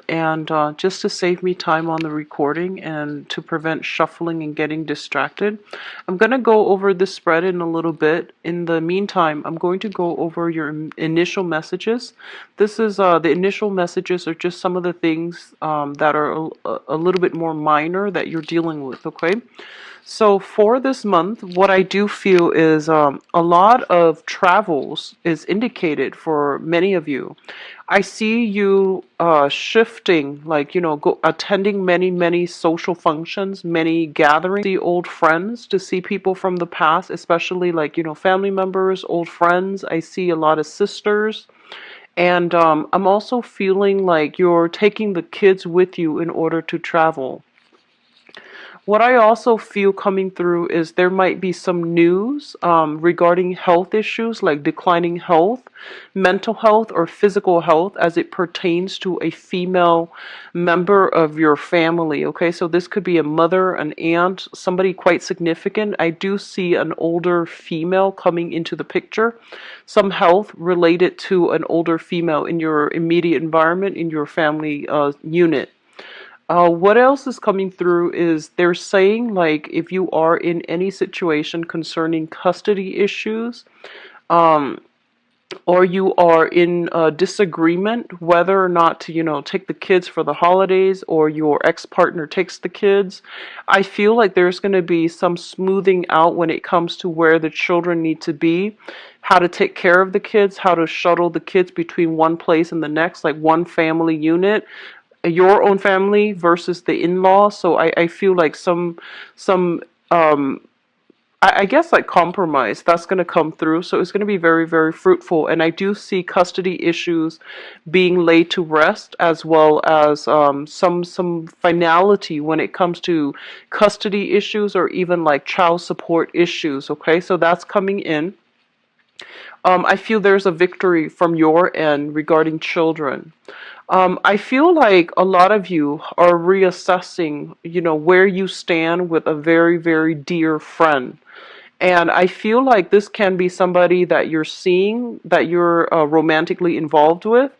and just to save me time on the recording and to prevent shuffling and getting distracted, I'm going to go over this spread in a little bit. In the meantime, I'm going to go over your initial messages. This is the initial messages are just some of the things that are a little bit more minor that you're dealing with, okay? So for this month, what I do feel is a lot of travels is indicated for many of you. I see you shifting, like, attending many social functions, many gatherings, see old friends, to see people from the past, especially like, family members, old friends. I see a lot of sisters. And I'm also feeling like you're taking the kids with you in order to travel. What I also feel coming through is there might be some news regarding health issues like declining health, mental health, or physical health as it pertains to a female member of your family. Okay, so this could be a mother, an aunt, somebody quite significant. I do see an older female coming into the picture, some health related to an older female in your immediate environment, in your family unit. What else is coming through is they're saying, like, if you are in any situation concerning custody issues, um, or you are in a disagreement whether or not to, take the kids for the holidays, or your ex-partner takes the kids, I feel like there's going to be some smoothing out when it comes to where the children need to be, how to take care of the kids, how to shuttle the kids between one place and the next, like one family unit, your own family versus the in-law. So I feel like some I guess like compromise that's going to come through. So it's going to be very fruitful. And I do see custody issues being laid to rest, as well as some finality when it comes to custody issues or even like child support issues. Okay, so that's coming in. I feel there's a victory from your end regarding children. I feel like a lot of you are reassessing, where you stand with a very dear friend. And I feel like this can be somebody that you're seeing, that you're romantically involved with,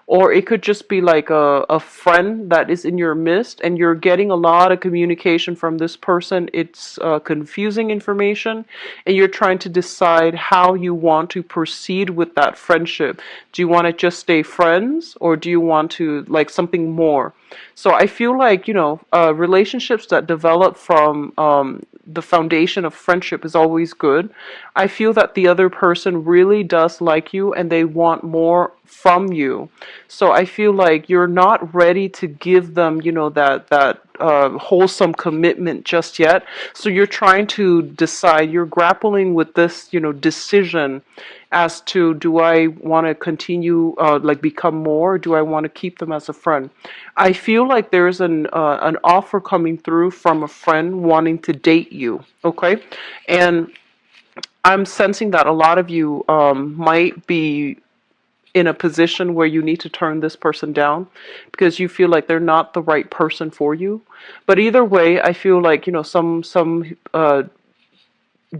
or it could just be like a friend that is in your midst and you're getting a lot of communication from this person. It's confusing information, and you're trying to decide how you want to proceed with that friendship. Do you want to just stay friends, or do you want to like something more? So I feel like, relationships that develop from the foundation of friendship is always good. I feel that the other person really does like you and they want more from you. So I feel like you're not ready to give them, that wholesome commitment just yet. So you're trying to decide, you're grappling with this, decision as to, do I want to continue, like become more? Or do I want to keep them as a friend? I feel like there's an offer coming through from a friend wanting to date you. Okay, and I'm sensing that a lot of you might be in a position where you need to turn this person down because you feel like they're not the right person for you. But either way, I feel like, some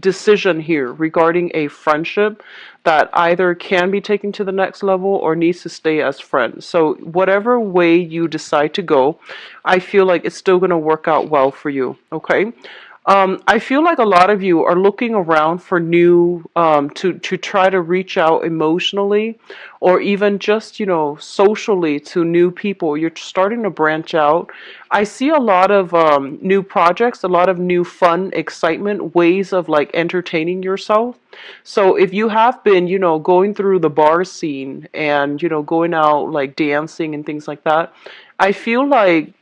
decision here regarding a friendship that either can be taken to the next level or needs to stay as friends. So whatever way you decide to go, I feel like it's still going to work out well for you. Okay. I feel like a lot of you are looking around for new, to try to reach out emotionally, or even just, socially to new people. You're starting to branch out. I see a lot of new projects, a lot of new fun, excitement, ways of like entertaining yourself. So if you have been, going through the bar scene and, going out like dancing and things like that, I feel like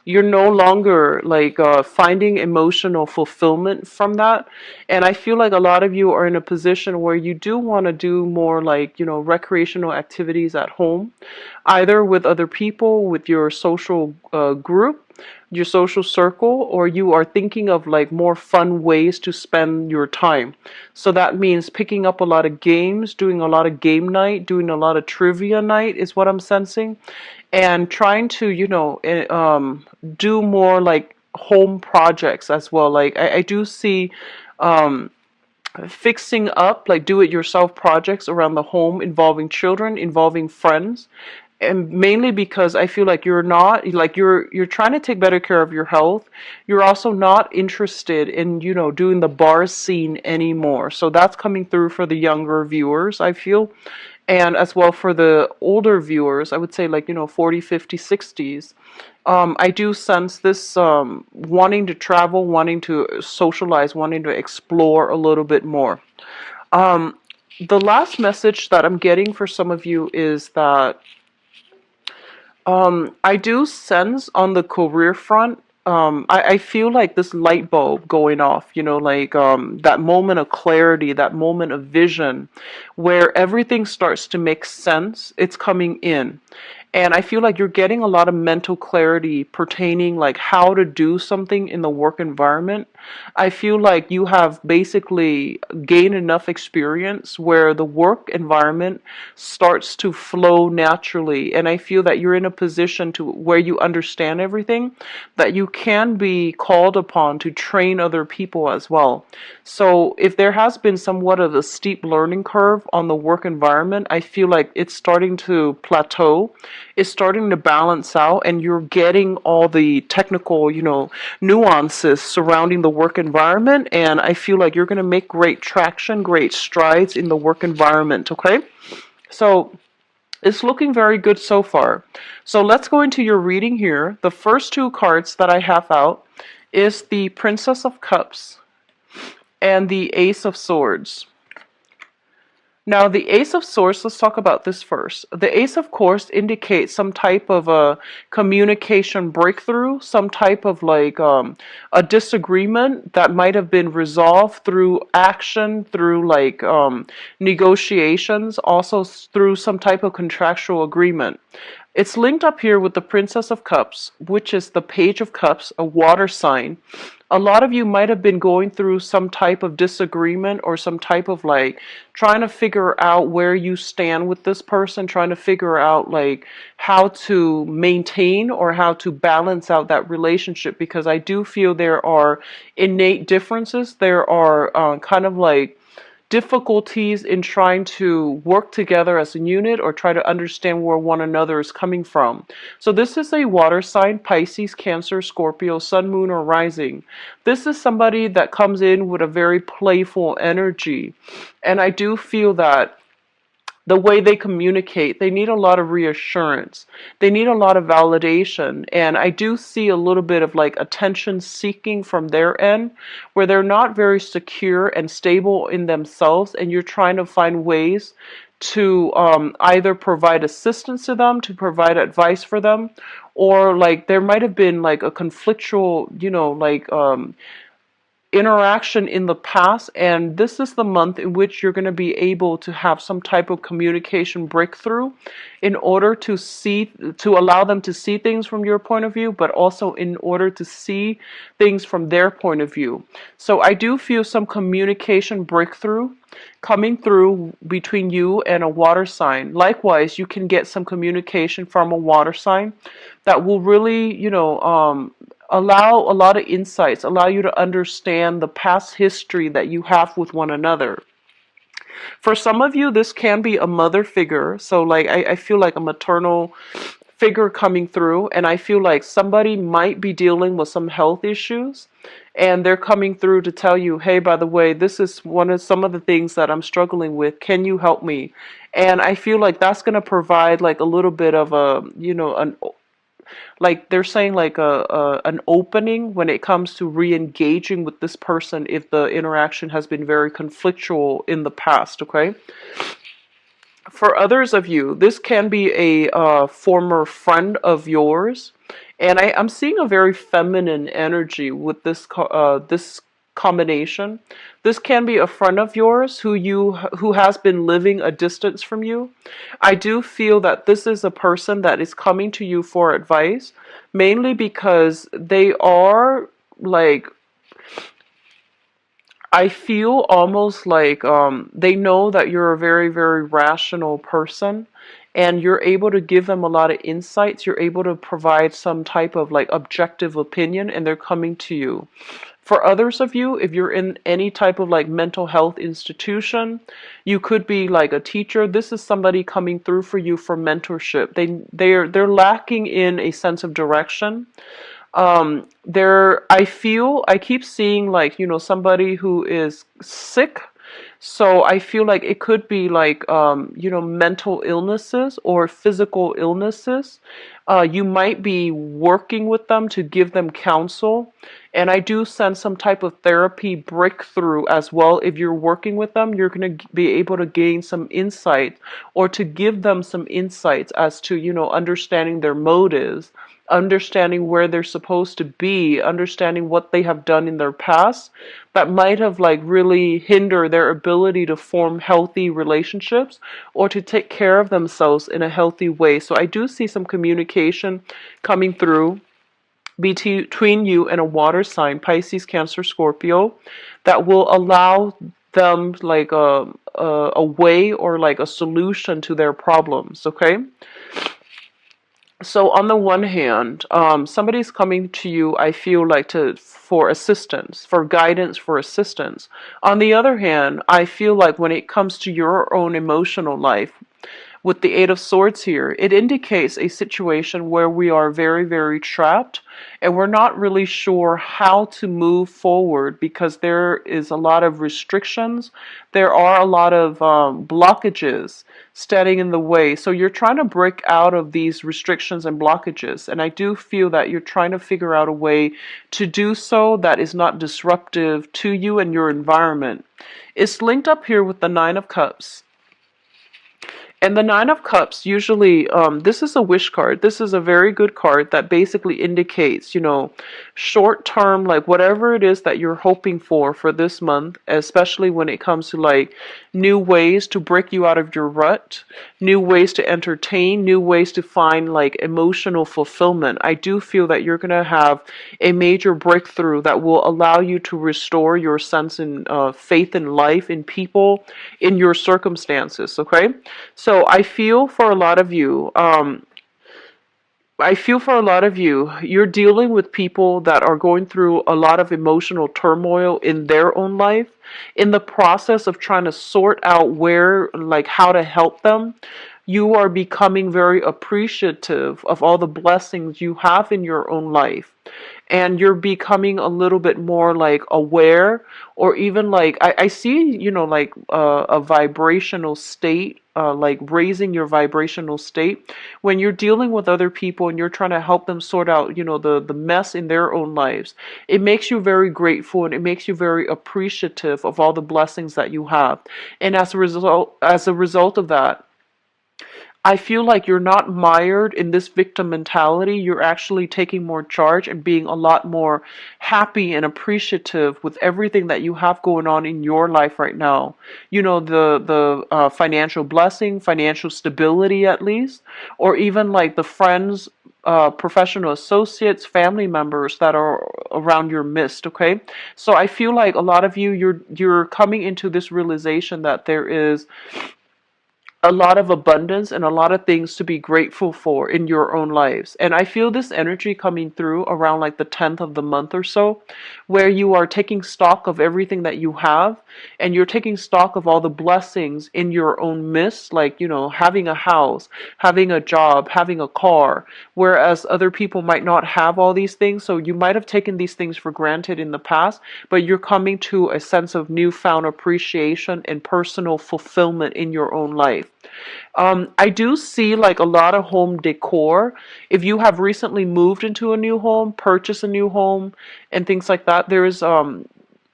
you're no longer like finding emotional fulfillment from that. And I feel like a lot of you are in a position where you do want to do more like, recreational activities at home, either with other people, with your social group, your social circle, or you are thinking of like more fun ways to spend your time. So that means picking up a lot of games, doing a lot of game night, doing a lot of trivia night is what I'm sensing, and trying to, do more like home projects as well. Like I do see um, fixing up, like do it yourself projects around the home involving children, involving friends. and mainly because I feel like you're not like you're trying to take better care of your health. You're also not interested in, doing the bar scene anymore. So that's coming through for the younger viewers, I feel. And as well for the older viewers, I would say like, 40, 50, 60s. I do sense this wanting to travel, wanting to socialize, wanting to explore a little bit more. Um, the last message that I'm getting for some of you is that I do sense on the career front, I feel like this light bulb going off, like that moment of clarity, that moment of vision where everything starts to make sense. It's coming in. And I feel like you're getting a lot of mental clarity pertaining like how to do something in the work environment. I feel like you have basically gained enough experience where the work environment starts to flow naturally. And I feel that you're in a position to where you understand everything, that you can be called upon to train other people as well. So if there has been somewhat of a steep learning curve on the work environment, I feel like it's starting to plateau. It's starting to balance out, and you're getting all the technical, nuances surrounding the work environment. And I feel like you're going to make great traction, great strides in the work environment. Okay. So it's looking very good so far. So let's go into your reading here. The first two cards that I have out is the Princess of Cups and the Ace of Swords. Now, the Ace of Swords, let's talk about this first. The Ace, of course, indicates some type of a communication breakthrough, some type of like a disagreement that might have been resolved through action, through like negotiations, also through some type of contractual agreement. It's linked up here with the Princess of Cups, which is the Page of Cups, a water sign. A lot of you might have been going through some type of disagreement or some type of like trying to figure out where you stand with this person, trying to figure out like how to maintain or how to balance out that relationship, because I do feel there are innate differences. There are kind of like difficulties in trying to work together as a unit or try to understand where one another is coming from. So this is a water sign: Pisces, Cancer, Scorpio, Sun, Moon, or Rising. This is somebody that comes in with a very playful energy. And I do feel that the way they communicate, they need a lot of reassurance. They need a lot of validation. And I do see a little bit of like attention seeking from their end, where they're not very secure and stable in themselves. And you're trying to find ways to either provide assistance to them, to provide advice for them, or like there might have been like a conflictual, interaction in the past, and this is the month in which you're going to be able to have some type of communication breakthrough in order to allow them to see things from your point of view, but also in order to see things from their point of view. So I do feel some communication breakthrough coming through between you and a water sign. Likewise, you can get some communication from a water sign that will really, allow a lot of insights, allow you to understand the past history that you have with one another. For some of you, this can be a mother figure. So like I feel like a maternal figure coming through, and I feel like somebody might be dealing with some health issues, and they're coming through to tell you, hey, by the way, this is some of the things that I'm struggling with. Can you help me? And I feel like that's going to provide like a little bit of a, an like they're saying like an opening when it comes to re-engaging with this person if the interaction has been very conflictual in the past. Okay. For others of you, this can be a former friend of yours, and I'm seeing a very feminine energy with this combination. This can be a friend of yours who has been living a distance from you. I do feel that this is a person that is coming to you for advice, mainly because they are like, I feel almost like they know that you're a very, very rational person, and you're able to give them a lot of insights. You're able to provide some type of like objective opinion, and they're coming to you For others of you, if you're in any type of like mental health institution, you could be like a teacher. This is somebody coming through for you for mentorship. They're lacking in a sense of direction. I keep seeing like, somebody who is sick. So I feel like it could be like, mental illnesses or physical illnesses. You might be working with them to give them counsel. And I do sense some type of therapy breakthrough as well. If you're working with them, you're going to be able to gain some insight or to give them some insights as to, understanding their motives, understanding where they're supposed to be, understanding what they have done in their past that might have like really hindered their ability to form healthy relationships or to take care of themselves in a healthy way. So I do see some communication coming through between you and a water sign, Pisces, Cancer, Scorpio, that will allow them like a way or like a solution to their problems. Okay. So on the one hand, somebody's coming to you, I feel like for assistance, for guidance, for assistance. On the other hand, I feel like when it comes to your own emotional life, with the Eight of Swords here, it indicates a situation where we are very, very trapped and we're not really sure how to move forward because there is a lot of restrictions. There are a lot of blockages standing in the way. So you're trying to break out of these restrictions and blockages. And I do feel that you're trying to figure out a way to do so that is not disruptive to you and your environment. It's linked up here with the Nine of Cups. And the Nine of Cups, usually, this is a wish card. This is a very good card that basically indicates, short term, like whatever it is that you're hoping for this month, especially when it comes to like new ways to break you out of your rut, new ways to entertain, new ways to find like emotional fulfillment. I do feel that you're going to have a major breakthrough that will allow you to restore your sense in faith in life, in people, in your circumstances, okay? So I feel for a lot of you, you're dealing with people that are going through a lot of emotional turmoil in their own life, in the process of trying to sort out how to help them. You are becoming very appreciative of all the blessings you have in your own life. And you're becoming a little bit more like aware, or even like I see, a vibrational state, like raising your vibrational state when you're dealing with other people and you're trying to help them sort out, the mess in their own lives. It makes you very grateful and it makes you very appreciative of all the blessings that you have. And as a result of that, I feel like you're not mired in this victim mentality. You're actually taking more charge and being a lot more happy and appreciative with everything that you have going on in your life right now. The financial blessing, financial stability at least, or even like the friends, professional associates, family members that are around your midst. Okay, so I feel like a lot of you, you're coming into this realization that there is a lot of abundance and a lot of things to be grateful for in your own lives. And I feel this energy coming through around like the 10th of the month or so, where you are taking stock of everything that you have and you're taking stock of all the blessings in your own midst, like, having a house, having a job, having a car, whereas other people might not have all these things. So you might have taken these things for granted in the past, but you're coming to a sense of newfound appreciation and personal fulfillment in your own life. I do see like a lot of home decor. If you have recently moved into a new home, purchased a new home, and things like that,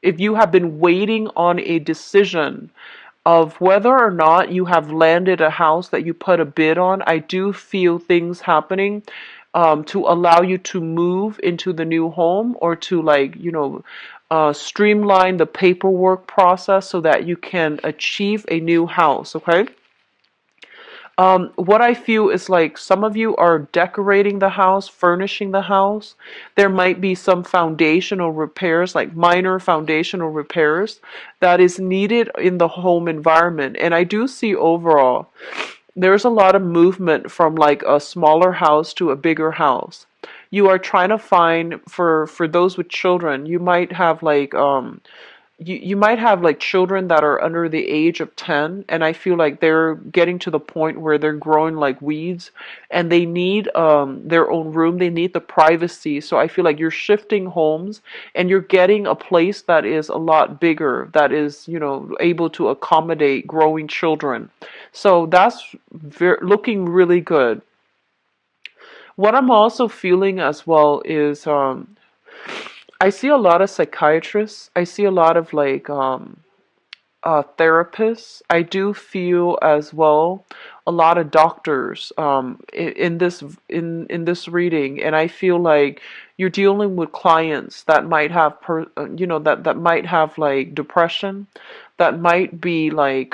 if you have been waiting on a decision of whether or not you have landed a house that you put a bid on, I do feel things happening to allow you to move into the new home, or to streamline the paperwork process so that you can achieve a new house, okay? What I feel is like some of you are decorating the house, furnishing the house. There might be some foundational repairs, like minor foundational repairs that is needed in the home environment. And I do see overall, there's a lot of movement from like a smaller house to a bigger house. you are trying to find, for those with children, you might have like you might have like children that are under the age of 10, and I feel like they're getting to the point where they're growing like weeds, and they need their own room, they need the privacy. So I feel like you're shifting homes, and you're getting a place that is a lot bigger, that is, able to accommodate growing children. So that's looking really good. What I'm also feeling as well is I see a lot of psychiatrists. I see a lot of like therapists. I do feel as well a lot of doctors in this reading, and I feel like you're dealing with clients that might have that might have like depression, that might be like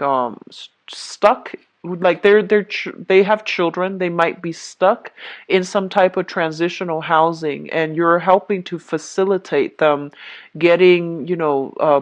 stuck, like they have children, they might be stuck in some type of transitional housing, and you're helping to facilitate them getting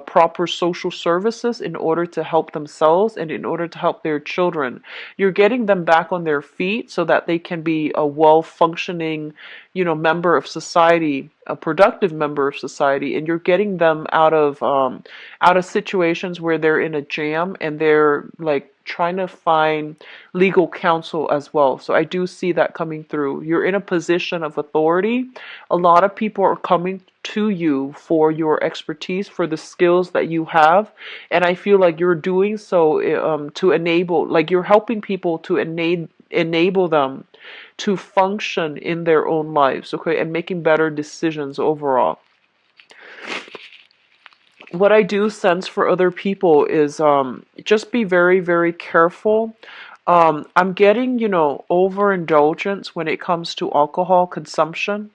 proper social services in order to help themselves and in order to help their children. You're getting them back on their feet so that they can be a well functioning member of society, a productive member of society, and you're getting them out of situations where they're in a jam and they're like trying to find legal counsel as well. So I do see that coming through. You're in a position of authority. A lot of people are coming to you for your expertise, for the skills that you have, and I feel like you're doing so to enable, like you're helping people to enable them to function in their own lives, okay, and making better decisions overall. What I do sense for other people is just be very, very careful. I'm getting, overindulgence when it comes to alcohol consumption,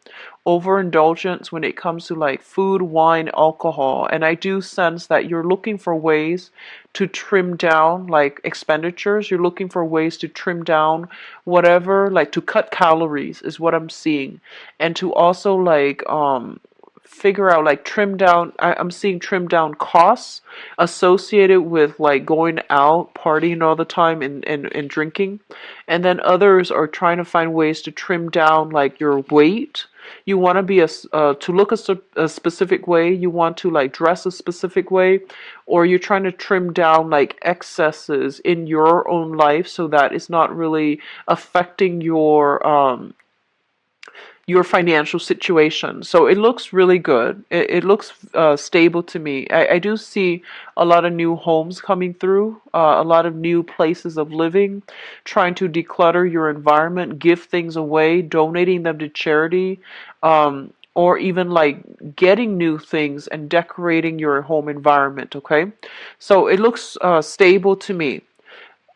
overindulgence when it comes to like food, wine, alcohol. And I do sense that you're looking for ways to trim down like expenditures. You're looking for ways to trim down whatever, like to cut calories is what I'm seeing. And to also like figure out like trim down, I'm seeing trim down costs associated with like going out partying all the time and drinking, and then others are trying to find ways to trim down like your weight. You want to be to look a specific way, you want to like dress a specific way, or you're trying to trim down like excesses in your own life so that it's not really affecting your financial situation. So it looks really good. It looks stable to me. I do see a lot of new homes coming through, a lot of new places of living, trying to declutter your environment, give things away, donating them to charity, or even like getting new things and decorating your home environment, okay? So it looks stable to me.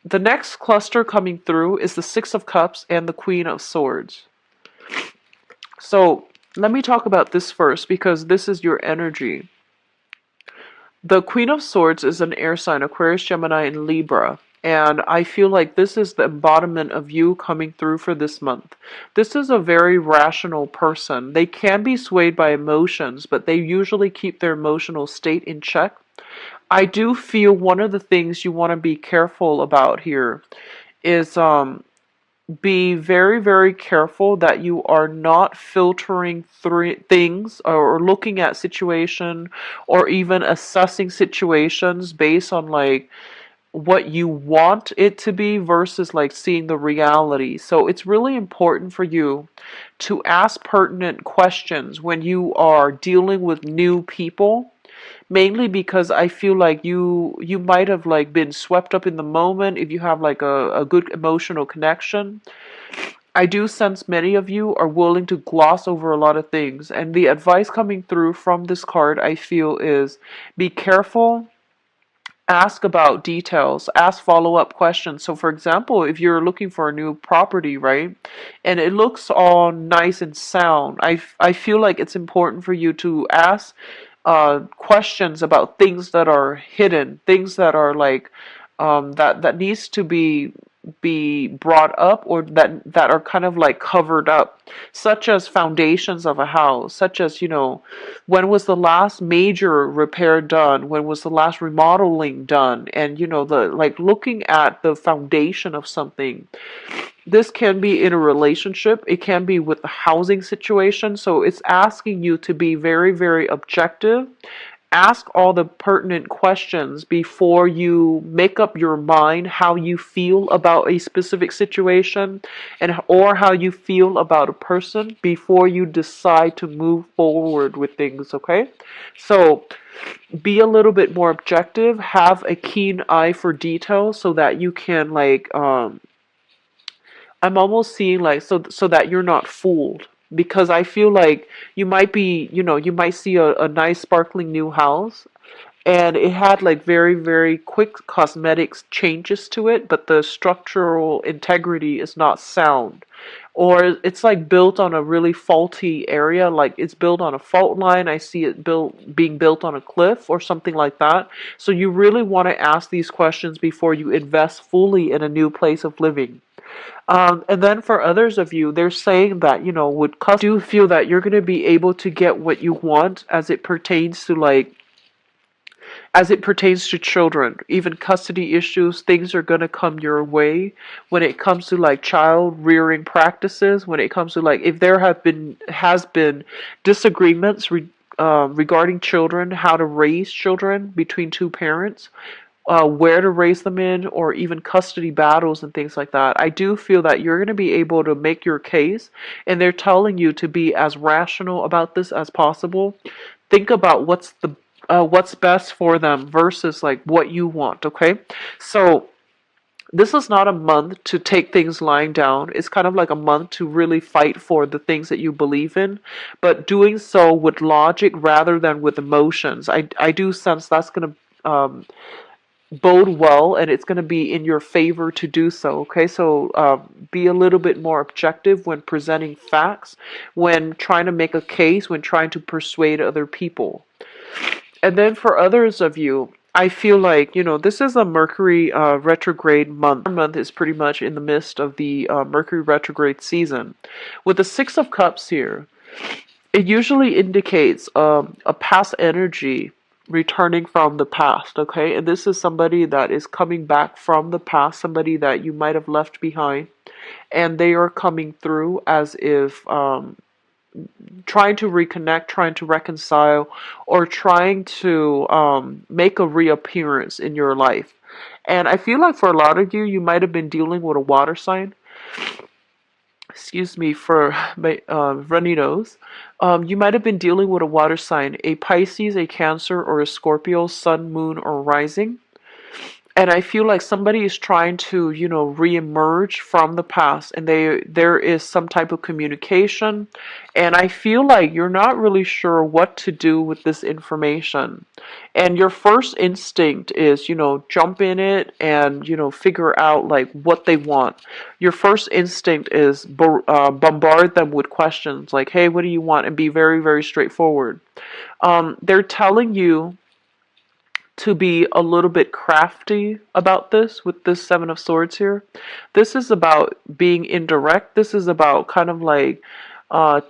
The next cluster coming through is the Six of Cups and the Queen of Swords. So let me talk about this first because this is your energy. The Queen of Swords is an air sign, Aquarius, Gemini, and Libra. And I feel like this is the embodiment of you coming through for this month. This is a very rational person. They can be swayed by emotions, but they usually keep their emotional state in check. I do feel one of the things you want to be careful about here is be very, very careful that you are not filtering through things or looking at situation or even assessing situations based on like what you want it to be versus like seeing the reality. So it's really important for you to ask pertinent questions when you are dealing with new people, mainly because I feel like you might have like been swept up in the moment if you have like a good emotional connection. I do sense many of you are willing to gloss over a lot of things, and the advice coming through from this card I feel is be careful. Ask about details, ask follow-up questions. So for example, if you're looking for a new property, right, and it looks all nice and sound, I feel like it's important for you to ask questions about things that are hidden, things that are like that needs to be be brought up, or that are kind of like covered up, such as foundations of a house, such as, when was the last major repair done, when was the last remodeling done, and the like looking at the foundation of something. This can be in a relationship, it can be with the housing situation, so it's asking you to be very, very objective. Ask all the pertinent questions before you make up your mind how you feel about a specific situation, and or how you feel about a person before you decide to move forward with things, okay? So be a little bit more objective, have a keen eye for detail so that you can like I'm almost seeing like so that you're not fooled, because I feel like you might be, you might see a nice sparkling new house, and it had like very, very quick cosmetics changes to it, but the structural integrity is not sound. Or it's like built on a really faulty area, like it's built on a fault line. I see it being built on a cliff or something like that. So you really want to ask these questions before you invest fully in a new place of living. And then for others of you, they're saying that, with custody, do feel that you're going to be able to get what you want as it pertains to children. Even custody issues, things are going to come your way when it comes to like child rearing practices, when it comes to like if there has been disagreements regarding children, how to raise children between two parents, where to raise them in, or even custody battles and things like that. I do feel that you're going to be able to make your case, and they're telling you to be as rational about this as possible. Think about what's best for them versus like what you want, okay? So this is not a month to take things lying down. It's kind of like a month to really fight for the things that you believe in, but doing so with logic rather than with emotions. I do sense that's going to bode well, and it's going to be in your favor to do so, okay? So be a little bit more objective when presenting facts, when trying to make a case, when trying to persuade other people. And then for others of you, I feel like, this is a Mercury retrograde month. Our month is pretty much in the midst of the Mercury retrograde season. With the Six of Cups here, it usually indicates a past energy returning from the past, okay? And this is somebody that is coming back from the past, somebody that you might have left behind, and they are coming through as if trying to reconnect, trying to reconcile, or trying to make a reappearance in your life. And I feel like for a lot of you, you might have been dealing with a water sign. Excuse me for my runny nose. You might have been dealing with a water sign, a Pisces, a Cancer, or a Scorpio, Sun, Moon, or Rising. And I feel like somebody is trying to, reemerge from the past, and there is some type of communication, and I feel like you're not really sure what to do with this information. And your first instinct is, jump in it and, figure out like what they want. Your first instinct is bombard them with questions like, hey, what do you want? And be very, very straightforward. They're telling you to be a little bit crafty about this with this Seven of Swords here. This is about being indirect. This is about kind of like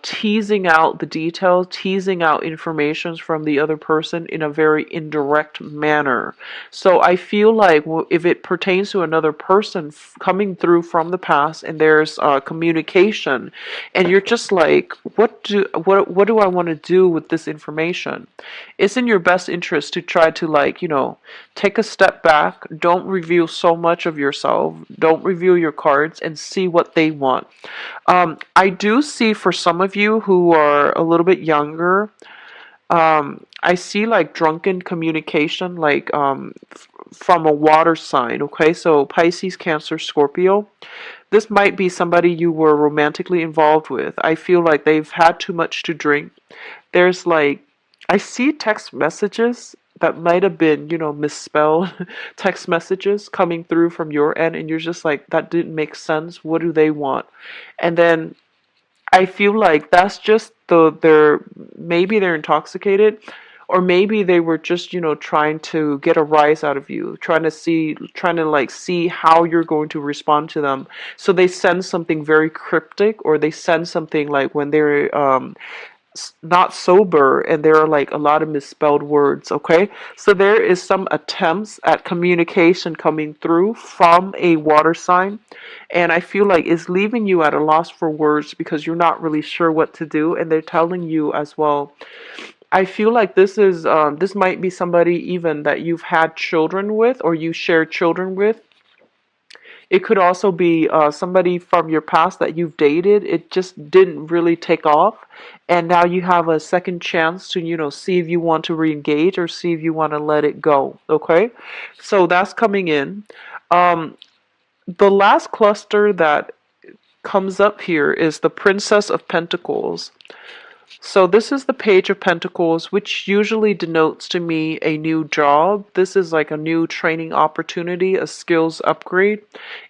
teasing out the details, teasing out informations from the other person in a very indirect manner. So I feel like if it pertains to another person coming through from the past, and there's communication, and you're just like, what do I want to do with this information? It's in your best interest to try to like, take a step back. Don't reveal so much of yourself. Don't reveal your cards, and see what they want. I do see for some of you who are a little bit younger, I see like drunken communication, like from a water sign, okay? So Pisces, Cancer, Scorpio. This might be somebody you were romantically involved with. I feel like they've had too much to drink. There's like, I see text messages that might have been, misspelled text messages coming through from your end, and you're just like, that didn't make sense. What do they want? And then I feel like that's just maybe they're intoxicated, Or maybe they were just, trying to get a rise out of you, trying to like see how you're going to respond to them. So they send something very cryptic, or they send something like when they're not sober, and there are like a lot of misspelled words. Okay, so there is some attempts at communication coming through from a water sign, and I feel like it's leaving you at a loss for words because you're not really sure what to do, and they're telling you as well. I feel like this might be somebody even that you've had children with, or you share children with. It could also be somebody from your past that you've dated. It just didn't really take off, and now you have a second chance to, see if you want to re-engage or see if you want to let it go. Okay, so that's coming in. Um, the last cluster that comes up here is the Princess of Pentacles. So this is the Page of Pentacles, which usually denotes to me a new job. This is like a new training opportunity, a skills upgrade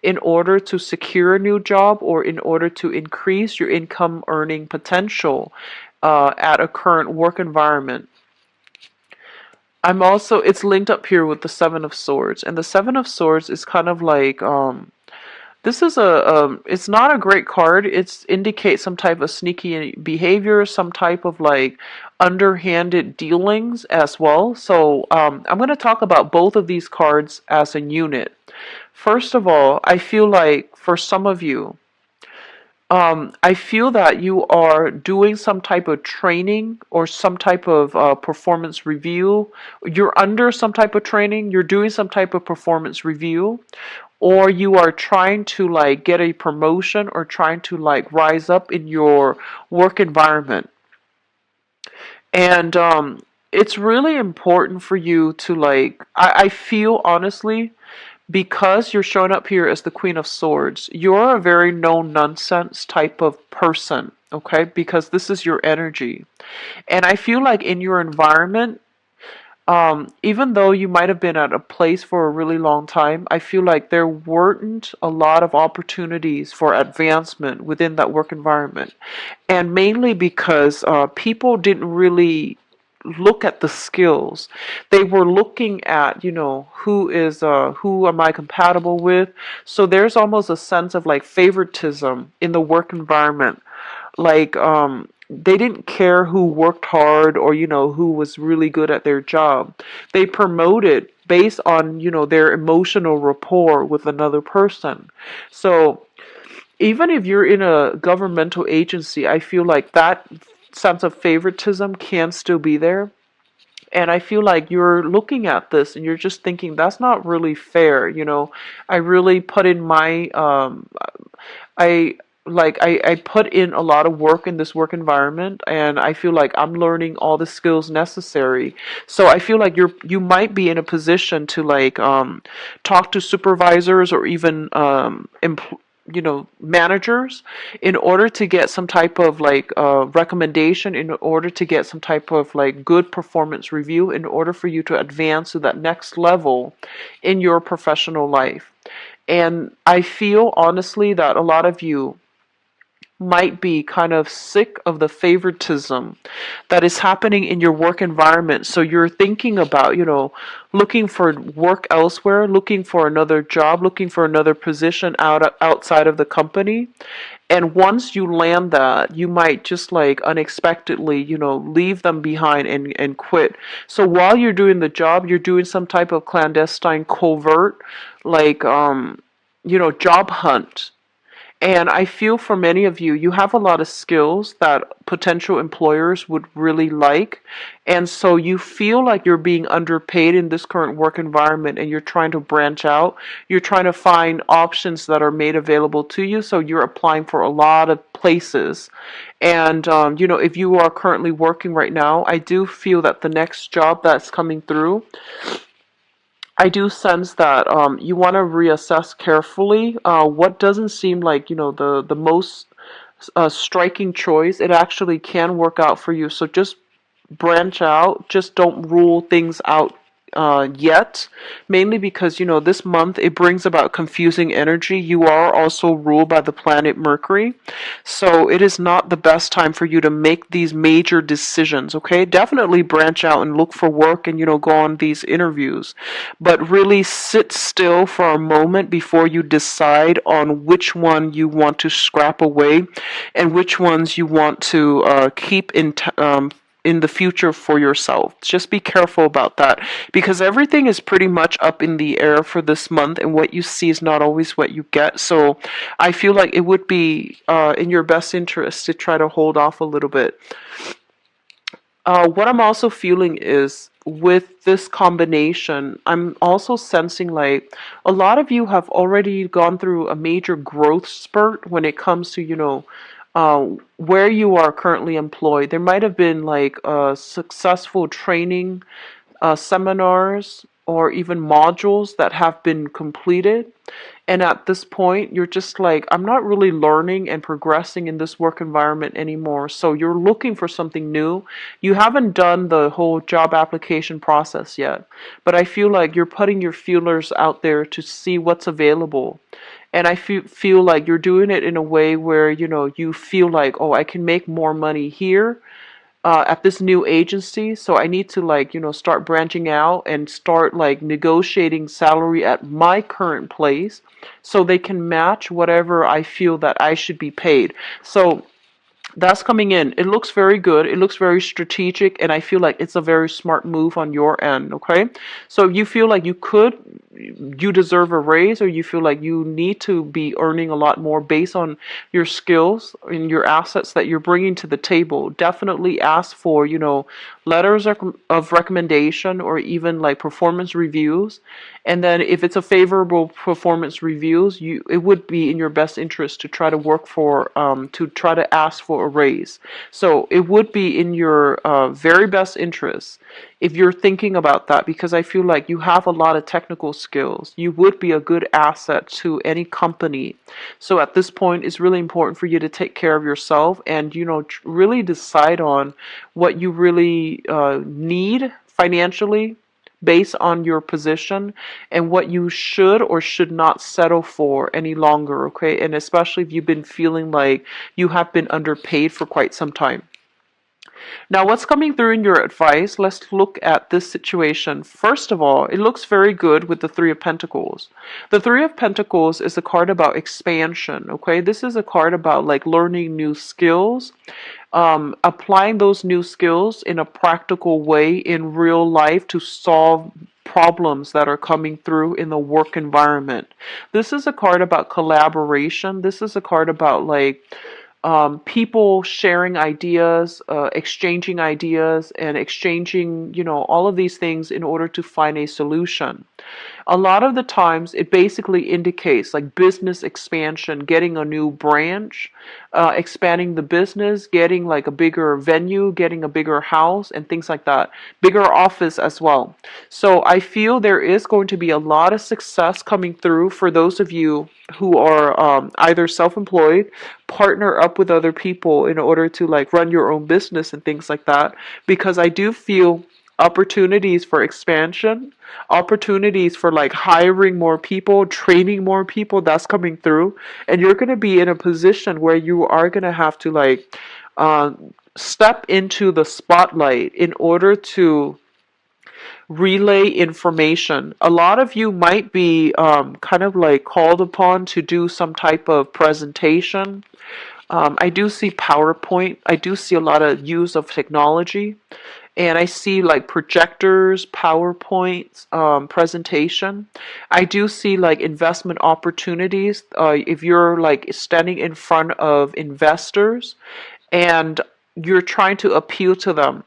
in order to secure a new job, or in order to increase your income earning potential at a current work environment. It's linked up here with the Seven of Swords, and the Seven of Swords is kind of like, this is it's not a great card. It indicates some type of sneaky behavior, some type of like underhanded dealings as well. So I'm going to talk about both of these cards as a unit. First of all, I feel like for some of you, I feel that you are doing some type of training or some type of performance review. You're under some type of training, you're doing some type of performance review, or you are trying to like get a promotion or trying to like rise up in your work environment. And it's really important for you to like, I feel honestly, because you're showing up here as the Queen of Swords, you're a very no nonsense type of person, okay? Because this is your energy. And I feel like in your environment, even though you might have been at a place for a really long time, I feel like there weren't a lot of opportunities for advancement within that work environment. And mainly because people didn't really look at the skills. They were looking at, who am I compatible with? So there's almost a sense of like favoritism in the work environment. Like they didn't care who worked hard, or who was really good at their job. They promoted based on, their emotional rapport with another person. So even if you're in a governmental agency, I feel like that sense of favoritism can still be there. And I feel like you're looking at this and you're just thinking that's not really fair. I really put in my I I put in a lot of work in this work environment, and I feel like I'm learning all the skills necessary. So I feel like you might be in a position to like talk to supervisors, or even managers, in order to get some type of like recommendation, in order to get some type of like good performance review, in order for you to advance to that next level in your professional life. And I feel honestly that a lot of you might be kind of sick of the favoritism that is happening in your work environment. So you're thinking about, looking for work elsewhere, looking for another job, looking for another position outside of the company. And once you land that, you might just like unexpectedly, leave them behind and quit. So while you're doing the job, you're doing some type of clandestine covert, like, job hunt. And I feel for many of you, you have a lot of skills that potential employers would really like. And so you feel like you're being underpaid in this current work environment, and you're trying to branch out. You're trying to find options that are made available to you. So you're applying for a lot of places. And, if you are currently working right now, I do feel that the next job that's coming through, I do sense that you want to reassess carefully what doesn't seem like, the most striking choice. It actually can work out for you. So just branch out. Just don't rule things out yet, mainly because, you know, this month it brings about confusing energy. You are also ruled by the planet Mercury, so it is not the best time for you to make these major decisions, okay? Definitely branch out and look for work and, you know, go on these interviews, but really sit still for a moment before you decide on which one you want to scrap away and which ones you want to keep in the future for yourself. Just be careful about that, because everything is pretty much up in the air for this month, and what you see is not always what you get. So I feel like it would be in your best interest to try to hold off a little bit. What I'm also feeling is, with this combination, I'm also sensing like a lot of you have already gone through a major growth spurt when it comes to, you know, where you are currently employed. There might have been like a successful training, seminars, or even modules that have been completed. And at this point, you're just like, I'm not really learning and progressing in this work environment anymore. So you're looking for something new. You haven't done the whole job application process yet, but I feel like you're putting your feelers out there to see what's available. And I feel like you're doing it in a way where, you know, you feel like, oh, I can make more money here at this new agency, so I need to, like, you know, start branching out and start like negotiating salary at my current place so they can match whatever I feel that I should be paid. So that's coming in. It looks very good. It looks very strategic, and I feel like it's a very smart move on your end, okay? So you feel like you deserve a raise, or you feel like you need to be earning a lot more based on your skills and your assets that you're bringing to the table. Definitely ask for, you know, letters of recommendation, or even like performance reviews. And then if it's a favorable performance reviews, it would be in your best interest to try to work for to try to ask for a raise. So it would be in your very best interest if you're thinking about that, because I feel like you have a lot of technical skills. You would be a good asset to any company. So at this point, it's really important for you to take care of yourself and, you know, really decide on what you really need financially based on your position, and what you should or should not settle for any longer, okay? And especially if you've been feeling like you have been underpaid for quite some time. Now, what's coming through in your advice? Let's look at this situation. First of all, it looks very good with the Three of Pentacles. The Three of Pentacles is a card about expansion, okay? This is a card about like learning new skills, applying those new skills in a practical way in real life to solve problems that are coming through in the work environment. This is a card about collaboration. This is a card about like people sharing ideas, exchanging ideas, and exchanging, you know, all of these things in order to find a solution. A lot of the times it basically indicates like business expansion, getting a new branch, expanding the business, getting like a bigger venue, getting a bigger house, and things like that. Bigger office as well. So I feel there is going to be a lot of success coming through for those of you who are either self-employed, partner up with other people in order to like run your own business and things like that, because I do feel opportunities for expansion, opportunities for like hiring more people, training more people, that's coming through. And you're going to be in a position where you are going to have to like step into the spotlight in order to relay information. A lot of you might be kind of like called upon to do some type of presentation. I do see PowerPoint. I do see a lot of use of technology. And I see like projectors, PowerPoints, presentation. I do see like investment opportunities. If you're like standing in front of investors and you're trying to appeal to them,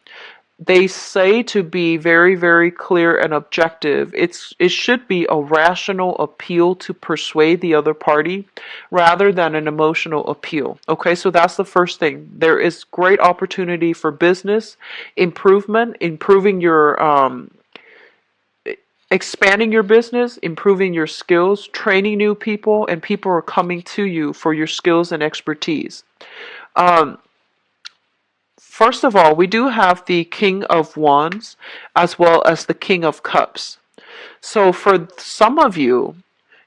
they say to be very, very clear and objective. It should be a rational appeal to persuade the other party rather than an emotional appeal. Okay, so that's the first thing. There is great opportunity for business improvement, improving your expanding your business, improving your skills, training new people, and people are coming to you for your skills and expertise. First of all, we do have the King of Wands as well as the King of Cups. So for some of you,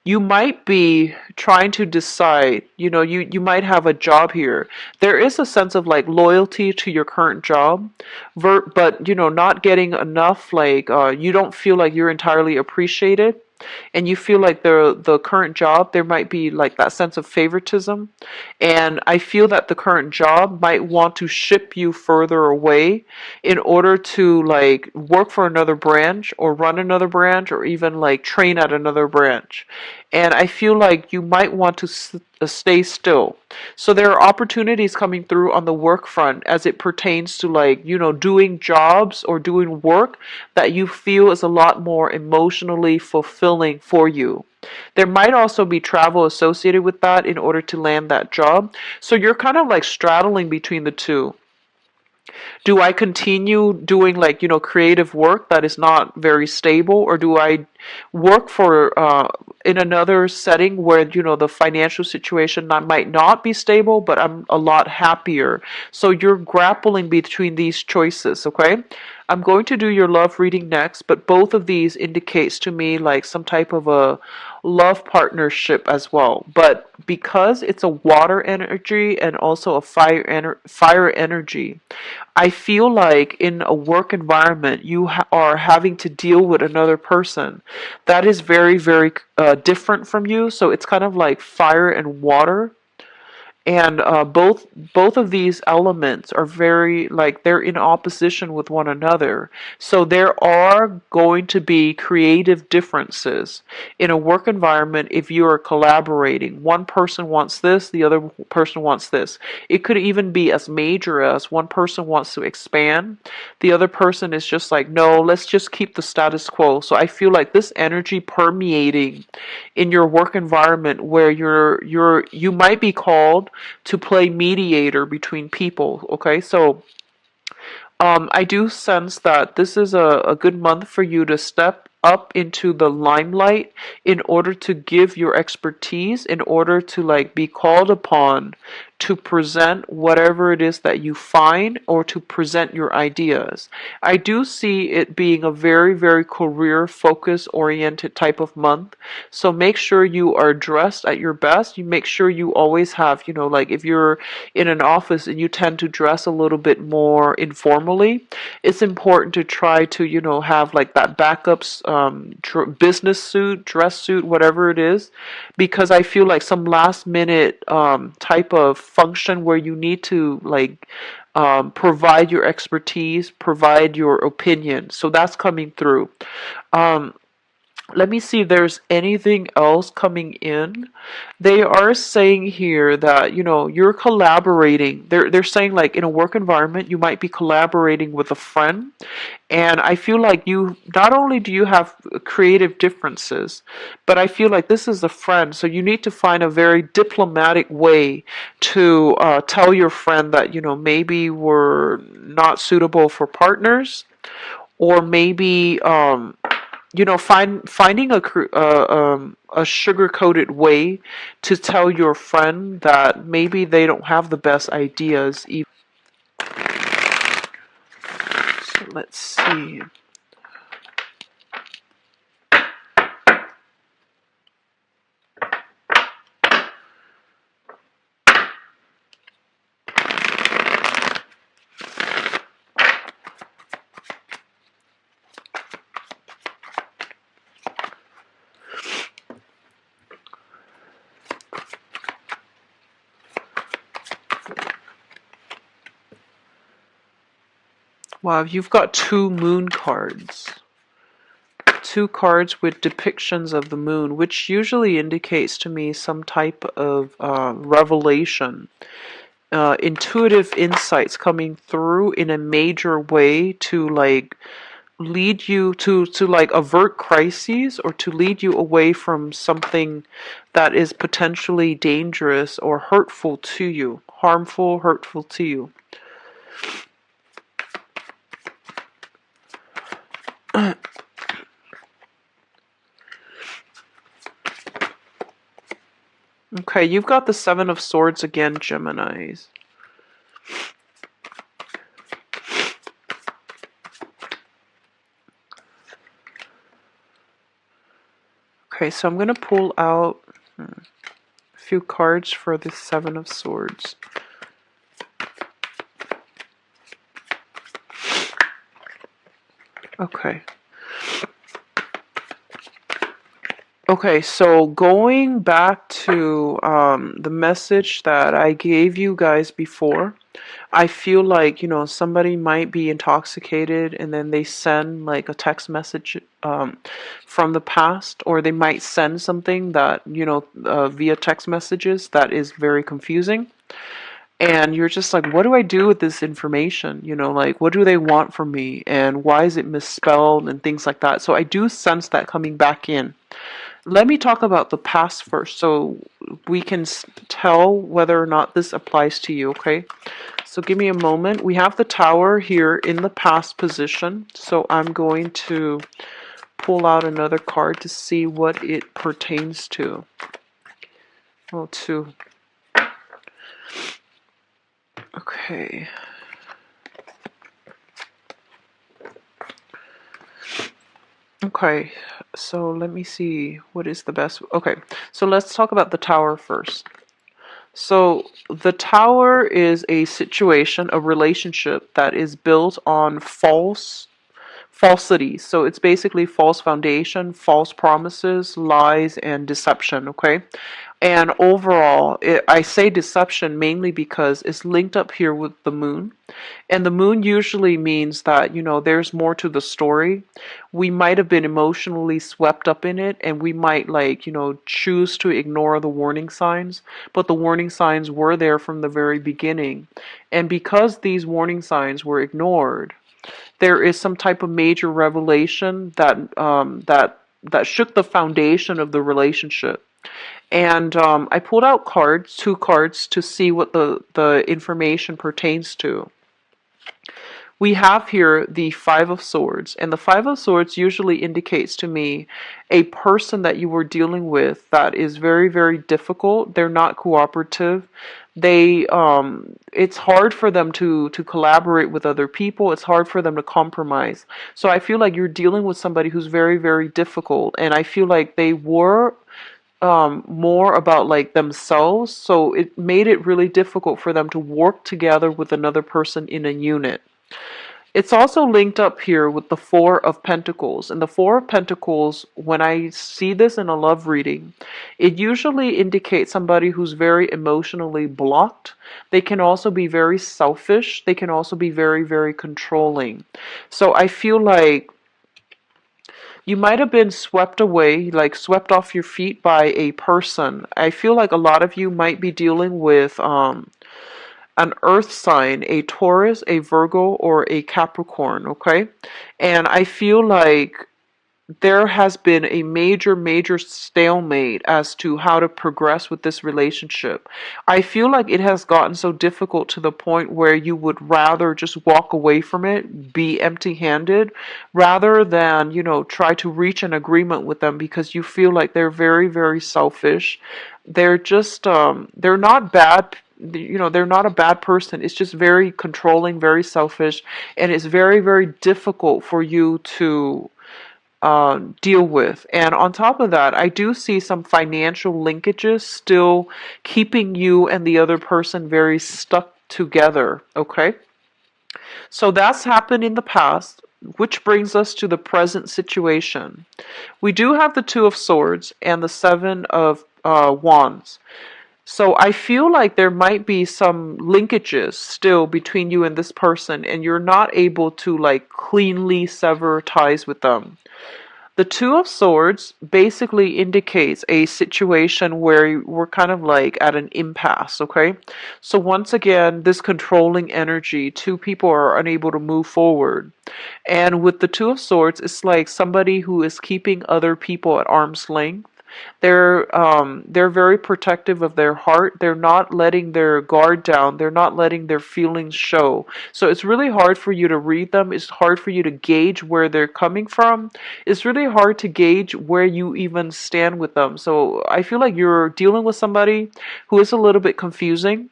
you might be trying to decide, you might have a job here. There is a sense of like loyalty to your current job, but not getting enough, like you don't feel like you're entirely appreciated, and you feel like the current job, there might be like that sense of favoritism. And I feel that the current job might want to ship you further away in order to like work for another branch or run another branch or even like train at another branch. And I feel like you might want to stay still. So there are opportunities coming through on the work front as it pertains to like, doing jobs or doing work that you feel is a lot more emotionally fulfilling for you. There might also be travel associated with that in order to land that job. So you're kind of like straddling between the two. Do I continue doing like, creative work that is not very stable, or do I work for in another setting where, the financial situation might not be stable, but I'm a lot happier. So you're grappling between these choices, okay? I'm going to do your love reading next, but both of these indicates to me like some type of a love partnership as well. But because it's a water energy and also a fire energy, I feel like in a work environment, you are having to deal with another person that is very, very different from you. So it's kind of like fire and water, and both of these elements are very like they're in opposition with one another. So there are going to be creative differences in a work environment. If you are collaborating, one person wants this, the other person wants this. It could even be as major as one person wants to expand, the other person is just like, no, let's just keep the status quo. So I feel like this energy permeating in your work environment where you might be called to play mediator between people. Okay, so I do sense that this is a good month for you to step up into the limelight in order to give your expertise, in order to like be called upon to present whatever it is that you find or to present your ideas. I do see it being a very, very career focus oriented type of month. So make sure you are dressed at your best. You make sure you always have, like if you're in an office and you tend to dress a little bit more informally, it's important to try to, have like that backups, business suit, dress suit, whatever it is, because I feel like some last minute type of function where you need to like provide your expertise, provide your opinion. So that's coming through. Let me see if there's anything else coming in. They are saying here that, you're collaborating. They're saying like in a work environment, you might be collaborating with a friend. And I feel like you, not only do you have creative differences, but I feel like this is a friend. So you need to find a very diplomatic way to tell your friend that, maybe we're not suitable for partners, or maybe, finding a sugar coated way to tell your friend that maybe they don't have the best ideas. So let's see. Wow, you've got two moon cards. Two cards with depictions of the moon, which usually indicates to me some type of revelation, intuitive insights coming through in a major way to like lead you to like avert crises, or to lead you away from something that is potentially dangerous or hurtful to you, harmful, hurtful to you. Okay, you've got the Seven of Swords again, Geminis. Okay, so I'm going to pull out a few cards for the Seven of Swords. Okay. Okay, so going back to the message that I gave you guys before, I feel like, somebody might be intoxicated and then they send like a text message from the past, or they might send something that, via text messages that is very confusing. And you're just like, what do I do with this information? Like, what do they want from me? And why is it misspelled and things like that? So I do sense that coming back in. Let me talk about the past first so we can tell whether or not this applies to you, okay? So give me a moment. We have the Tower here in the past position. So I'm going to pull out another card to see what it pertains to. Oh, two. Okay. Okay, so let me see what is the best. Okay, so let's talk about the Tower first. So the Tower is a situation, a relationship that is built on falsity. So it's basically false foundation, false promises, lies, and deception, okay? And overall, I say deception mainly because it's linked up here with the moon. And the moon usually means that, there's more to the story. We might have been emotionally swept up in it, and we might, like, choose to ignore the warning signs. But the warning signs were there from the very beginning. And because these warning signs were ignored, there is some type of major revelation that shook the foundation of the relationship. And I pulled out two cards, to see what the information pertains to. We have here the Five of Swords, and the Five of Swords usually indicates to me a person that you were dealing with that is very, very difficult. They're not cooperative. It's hard for them to collaborate with other people. It's hard for them to compromise. So I feel like you're dealing with somebody who's very, very difficult, and I feel like they were more about like themselves, so it made it really difficult for them to work together with another person in a unit. It's also linked up here with the Four of Pentacles. And the Four of Pentacles, when I see this in a love reading, it usually indicates somebody who's very emotionally blocked. They can also be very selfish. They can also be very, very controlling. So I feel like you might have been swept away, like swept off your feet by a person. I feel like a lot of you might be dealing with an earth sign, a Taurus, a Virgo, or a Capricorn, okay? And I feel like there has been a major, major stalemate as to how to progress with this relationship. I feel like it has gotten so difficult to the point where you would rather just walk away from it, be empty-handed, rather than, try to reach an agreement with them, because you feel like they're very, very selfish. They're just, they're not bad. They're not a bad person. It's just very controlling, very selfish, and it's very, very difficult for you to deal with. And on top of that, I do see some financial linkages still keeping you and the other person very stuck together, okay? So that's happened in the past, which brings us to the present situation. We do have the Two of Swords and the Seven of Wands. So I feel like there might be some linkages still between you and this person, and you're not able to like cleanly sever ties with them. The Two of Swords basically indicates a situation where we're kind of like at an impasse, okay? So once again, this controlling energy, two people are unable to move forward. And with the Two of Swords, it's like somebody who is keeping other people at arm's length. They're very protective of their heart. They're not letting their guard down. They're not letting their feelings show. So it's really hard for you to read them. It's hard for you to gauge where they're coming from. It's really hard to gauge where you even stand with them. So I feel like you're dealing with somebody who is a little bit confusing.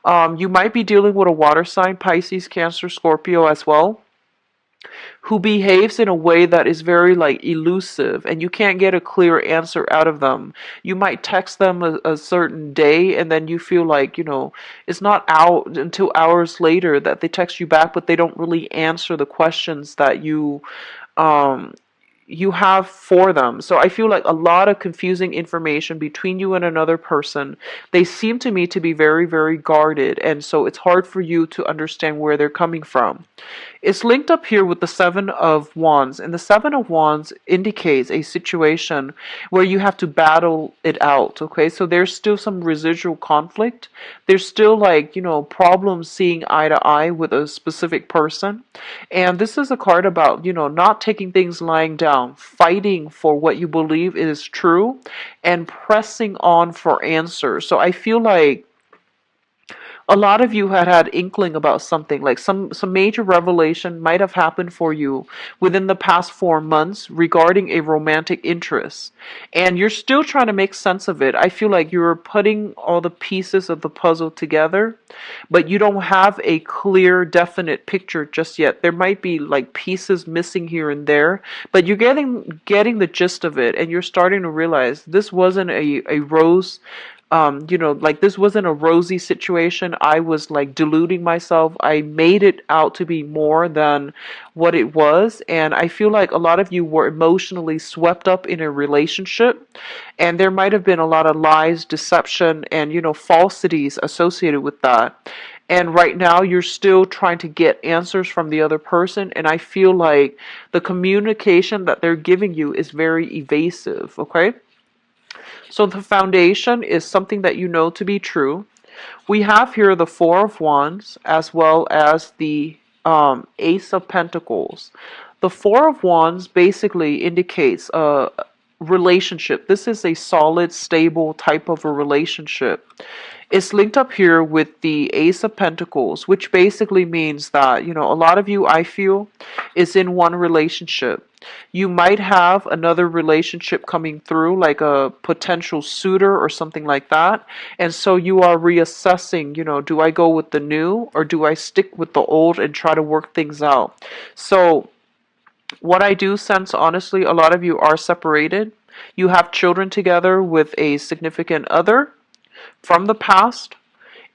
You might be dealing with a water sign, Pisces, Cancer, Scorpio as well. who behaves in a way that is very like elusive, and you can't get a clear answer out of them. You might text them a certain day, and then you feel like, it's not out until hours later that they text you back, but they don't really answer the questions that um you have for them. So I feel like a lot of confusing information between you and another person. They seem to me to be very, very guarded, and so it's hard for you to understand where they're coming from. It's linked up here with the Seven of Wands, and the Seven of Wands indicates a situation where you have to battle it out, okay? So there's still some residual conflict. There's still, like, problems seeing eye to eye with a specific person. And this is a card about, not taking things lying down, fighting for what you believe is true, and pressing on for answers. So I feel like a lot of you had inkling about something, like some major revelation might have happened for you within the past 4 months regarding a romantic interest, and you're still trying to make sense of it. I feel like you're putting all the pieces of the puzzle together, but you don't have a clear definite picture just yet. There might be like pieces missing here and there, but you're getting the gist of it, and you're starting to realize this wasn't a rose, like this wasn't a rosy situation. I was like deluding myself. I made it out to be more than what it was. And I feel like a lot of you were emotionally swept up in a relationship. And there might have been a lot of lies, deception, and, falsities associated with that. And right now you're still trying to get answers from the other person. And I feel like the communication that they're giving you is very evasive, okay? So the foundation is something that you know to be true. We have here the Four of Wands as well as the Ace of Pentacles. The Four of Wands basically indicates a relationship. This is a solid, stable type of a relationship. It's linked up here with the Ace of Pentacles, which basically means that, a lot of you, I feel, is in one relationship. You might have another relationship coming through, like a potential suitor or something like that. And so you are reassessing, do I go with the new or do I stick with the old and try to work things out? So what I do sense, honestly, a lot of you are separated. You have children together with a significant other from the past.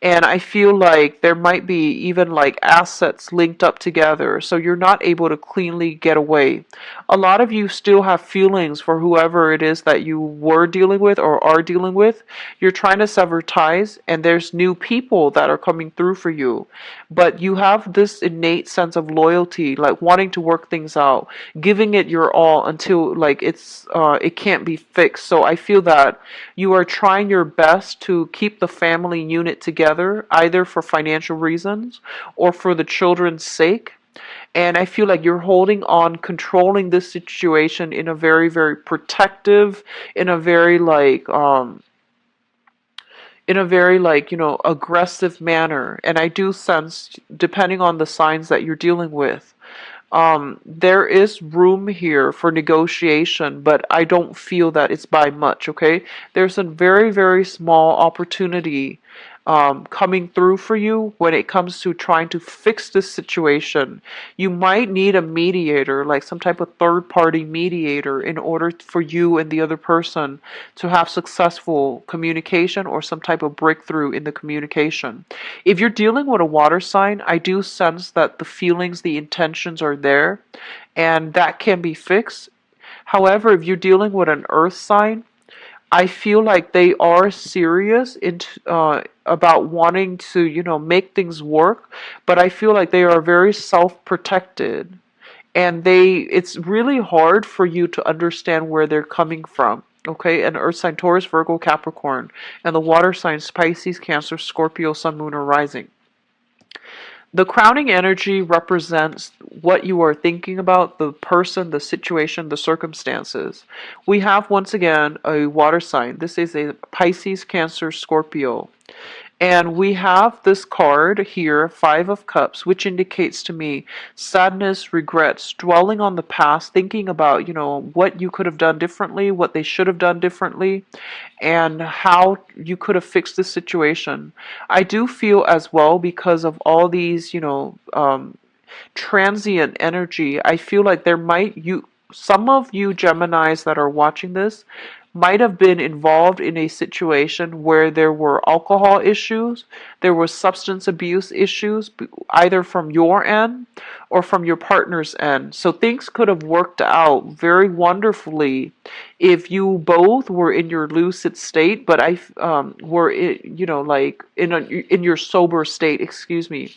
And I feel like there might be even like assets linked up together, so you're not able to cleanly get away. A lot of you still have feelings for whoever it is that you were dealing with or are dealing with. You're trying to sever ties, and there's new people that are coming through for you. But you have this innate sense of loyalty, like wanting to work things out, giving it your all until like it can't be fixed. So I feel that you are trying your best to keep the family unit together, either for financial reasons or for the children's sake. And I feel like you're holding on, controlling this situation in a very, very protective, in a very aggressive manner. And I do sense, depending on the signs that you're dealing with, there is room here for negotiation, but I don't feel that it's by much, okay? There's a very, very small opportunity coming through for you when it comes to trying to fix this situation. You might need a mediator, like some type of third-party mediator, in order for you and the other person to have successful communication or some type of breakthrough in the communication. If you're dealing with a water sign, I do sense that the feelings, the intentions are there, and that can be fixed. However, if you're dealing with an earth sign, I feel like they are serious about wanting to, make things work, but I feel like they are very self-protected, and it's really hard for you to understand where they're coming from. Okay, an earth sign, Taurus, Virgo, Capricorn, and the water signs, Pisces, Cancer, Scorpio, Sun, Moon, or Rising. The crowning energy represents what you are thinking about, the person, the situation, the circumstances. We have, once again, a water sign. This is a Pisces, Cancer, Scorpio. And we have this card here, Five of Cups, which indicates to me sadness, regrets, dwelling on the past, thinking about, what you could have done differently, what they should have done differently, and how you could have fixed the situation. I do feel as well, because of all these, transient energy. I feel like some of you Geminis that are watching this might have been involved in a situation where there were alcohol issues, there was substance abuse issues, either from your end or from your partner's end. So things could have worked out very wonderfully if you both were in your lucid state, but were like in your sober state, excuse me.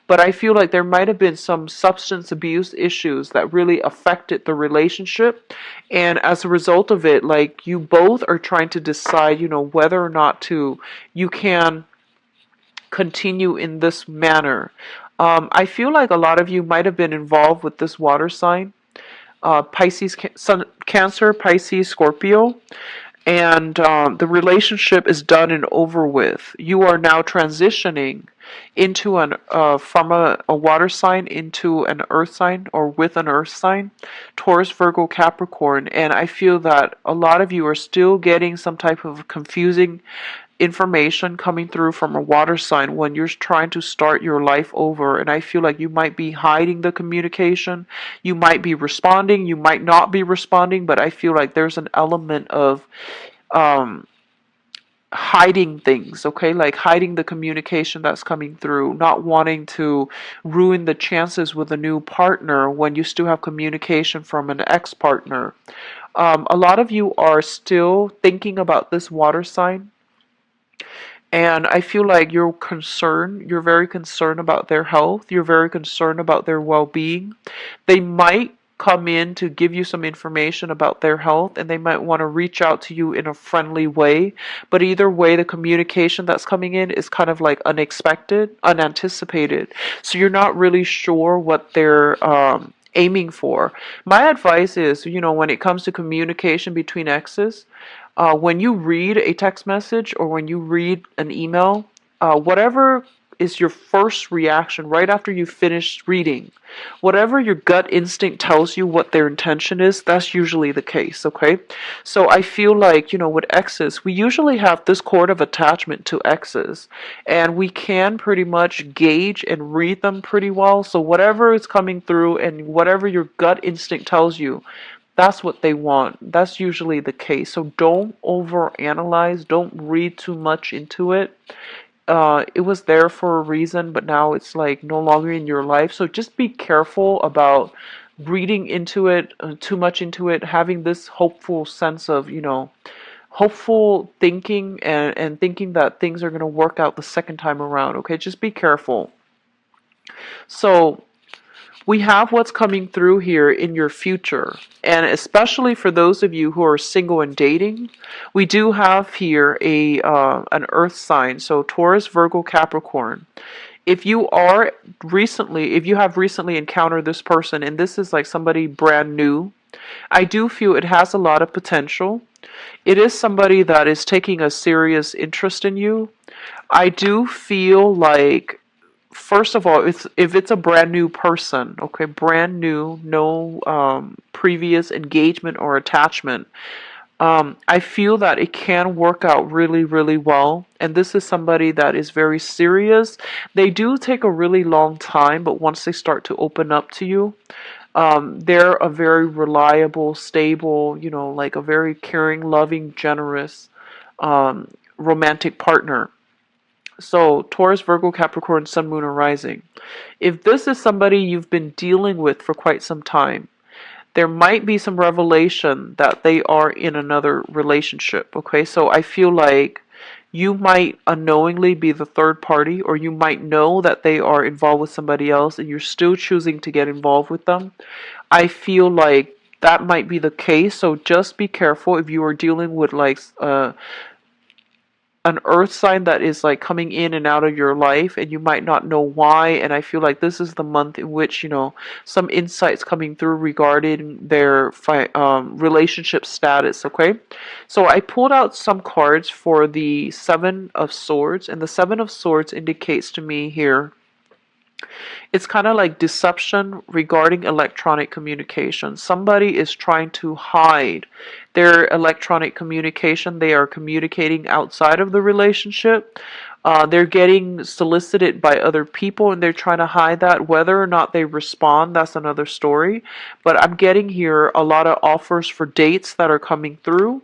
But I feel like there might have been some substance abuse issues that really affected the relationship. And as a result of it, like you both are trying to decide, whether or not you can continue in this manner. I feel like a lot of you might have been involved with this water sign, Pisces, Cancer, Pisces, Scorpio, and the relationship is done and over with. You are now transitioning into from a water sign into an earth sign, or with an earth sign, Taurus, Virgo, Capricorn, and I feel that a lot of you are still getting some type of confusing information coming through from a water sign when you're trying to start your life over. And I feel like you might be hiding the communication, you might be responding, you might not be responding, but I feel like there's an element of hiding things, okay? Like hiding the communication that's coming through, not wanting to ruin the chances with a new partner when you still have communication from an ex-partner. A lot of you are still thinking about this water sign, and I feel like you're very concerned about their health, you're very concerned about their well-being. They might come in to give you some information about their health, and they might want to reach out to you in a friendly way. But either way, the communication that's coming in is kind of like unexpected, unanticipated. So you're not really sure what they're aiming for. My advice is, when it comes to communication between exes, when you read a text message or when you read an email, whatever is your first reaction right after you finish reading, whatever your gut instinct tells you what their intention is, that's usually the case, okay? So I feel like, with exes, we usually have this cord of attachment to exes, and we can pretty much gauge and read them pretty well. So whatever is coming through and whatever your gut instinct tells you, that's what they want. That's usually the case. So don't overanalyze. Don't read too much into it. It was there for a reason, but now it's like no longer in your life. So just be careful about reading into it, too much into it, having this hopeful sense of, hopeful thinking, and thinking that things are going to work out the second time around. Okay, just be careful. So we have what's coming through here in your future, and especially for those of you who are single and dating, we do have here an earth sign, so Taurus, Virgo, Capricorn. If you have recently encountered this person and this is like somebody brand new, I do feel it has a lot of potential. It is somebody that is taking a serious interest in you. I do feel like, first of all, if it's a brand new person, okay, brand new, no previous engagement or attachment, I feel that it can work out really, really well. And this is somebody that is very serious. They do take a really long time, but once they start to open up to you, they're a very reliable, stable, like a very caring, loving, generous, romantic partner. So, Taurus, Virgo, Capricorn, Sun, Moon, or Rising. If this is somebody you've been dealing with for quite some time, there might be some revelation that they are in another relationship, okay? So I feel like you might unknowingly be the third party, or you might know that they are involved with somebody else and you're still choosing to get involved with them. I feel like that might be the case, so just be careful if you are dealing with like an earth sign that is like coming in and out of your life and you might not know why. And I feel like this is the month in which some insights coming through regarding their relationship status. Okay, so I pulled out some cards for the Seven of Swords, and the Seven of Swords indicates to me here it's kind of like deception regarding electronic communication. Somebody is trying to hide their electronic communication. They are communicating outside of the relationship. They're getting solicited by other people and they're trying to hide that. Whether or not they respond, that's another story. But I'm getting here a lot of offers for dates that are coming through,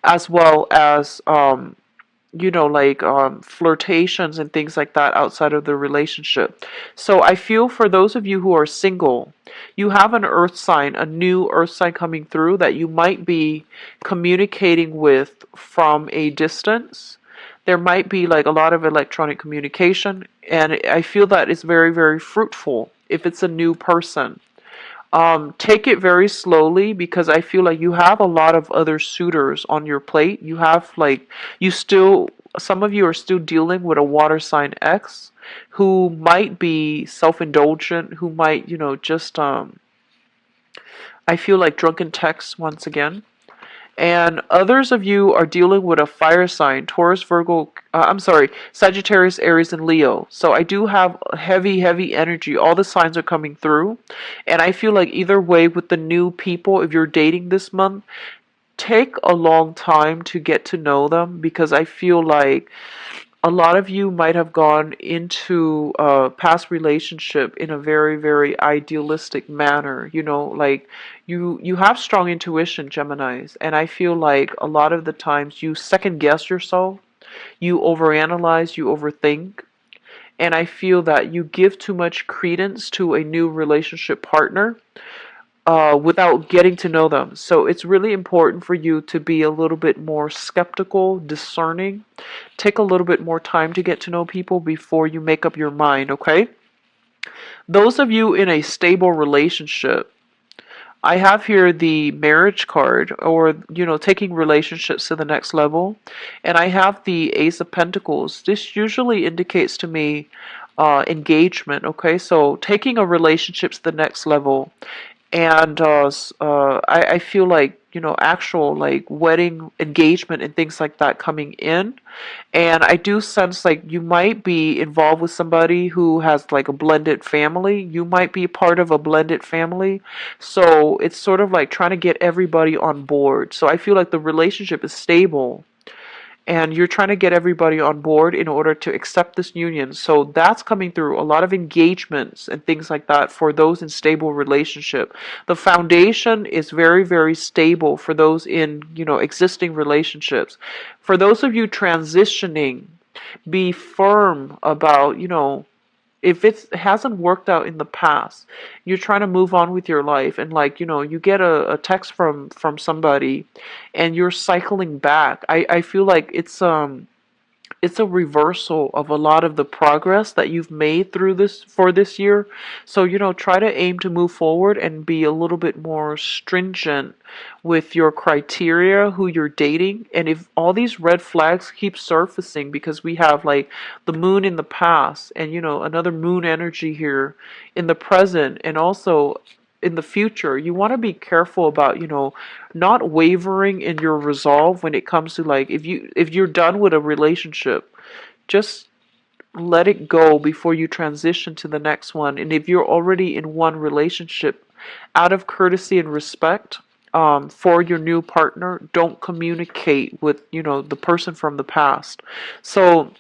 as well as like flirtations and things like that outside of the relationship. So I feel for those of you who are single, you have an earth sign, a new earth sign coming through that you might be communicating with from a distance. There might be like a lot of electronic communication, and I feel that it's very, very fruitful if it's a new person. Take it very slowly because I feel like you have a lot of other suitors on your plate. You have like, some of you are still dealing with a water sign X who might be self-indulgent, who might, just, I feel like drunken texts once again. And others of you are dealing with a fire sign, Taurus, Virgo, I'm sorry, Sagittarius, Aries, and Leo. So I do have heavy, heavy energy. All the signs are coming through. And I feel like either way with the new people, if you're dating this month, take a long time to get to know them because I feel like a lot of you might have gone into a past relationship in a very, very idealistic manner. Like you have strong intuition, Geminis, and I feel like a lot of the times you second guess yourself, you overanalyze, you overthink, and I feel that you give too much credence to a new relationship partner without getting to know them. So it's really important for you to be a little bit more skeptical, discerning. Take a little bit more time to get to know people before you make up your mind, okay? Those of you in a stable relationship, I have here the marriage card, or, taking relationships to the next level. And I have the Ace of Pentacles. This usually indicates to me engagement, okay? So taking a relationship to the next level. And I feel like, actual like wedding engagement and things like that coming in. And I do sense like you might be involved with somebody who has like a blended family. You might be part of a blended family. So it's sort of like trying to get everybody on board. So I feel like the relationship is stable and you're trying to get everybody on board in order to accept this union. So that's coming through. A lot of engagements and things like that for those in stable relationship. The foundation is very, very stable for those in, existing relationships. For those of you transitioning, be firm about, if it hasn't worked out in the past, you're trying to move on with your life, and like, you get a text from somebody and you're cycling back. I feel like it's a reversal of a lot of the progress that you've made through this year. So, try to aim to move forward and be a little bit more stringent with your criteria, who you're dating. And if all these red flags keep surfacing, because we have like the moon in the past and, another moon energy here in the present, and also in the future, you want to be careful about, not wavering in your resolve when it comes to like, if you're done with a relationship, just let it go before you transition to the next one. And if you're already in one relationship, out of courtesy and respect for your new partner, don't communicate with, the person from the past. So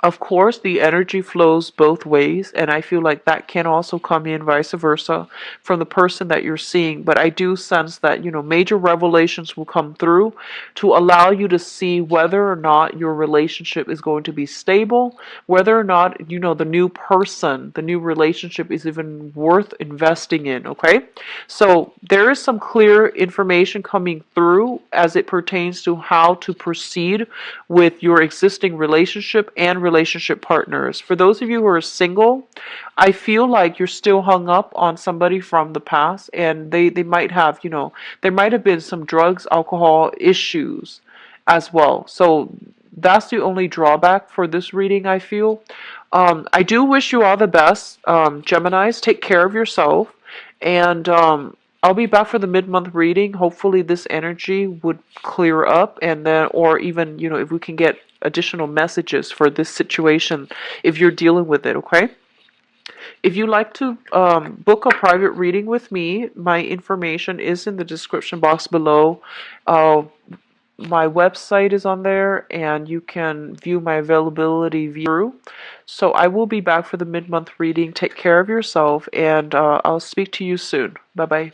of course, the energy flows both ways, and I feel like that can also come in vice versa from the person that you're seeing. But I do sense that, major revelations will come through to allow you to see whether or not your relationship is going to be stable, whether or not, the new person, the new relationship is even worth investing in, okay? So there is some clear information coming through as it pertains to how to proceed with your existing relationship and relationship partners. For those of you who are single, I feel like you're still hung up on somebody from the past, and they might have, there might have been some drugs, alcohol issues as well. So that's the only drawback for this reading, I feel. I do wish you all the best, Geminis. Take care of yourself, and I'll be back for the mid-month reading. Hopefully this energy would clear up, and then, or even, if we can get additional messages for this situation, if you're dealing with it, okay? If you'd like to book a private reading with me, my information is in the description box below. My website is on there, and you can view my availability through. So I will be back for the mid-month reading. Take care of yourself, and I'll speak to you soon. Bye bye.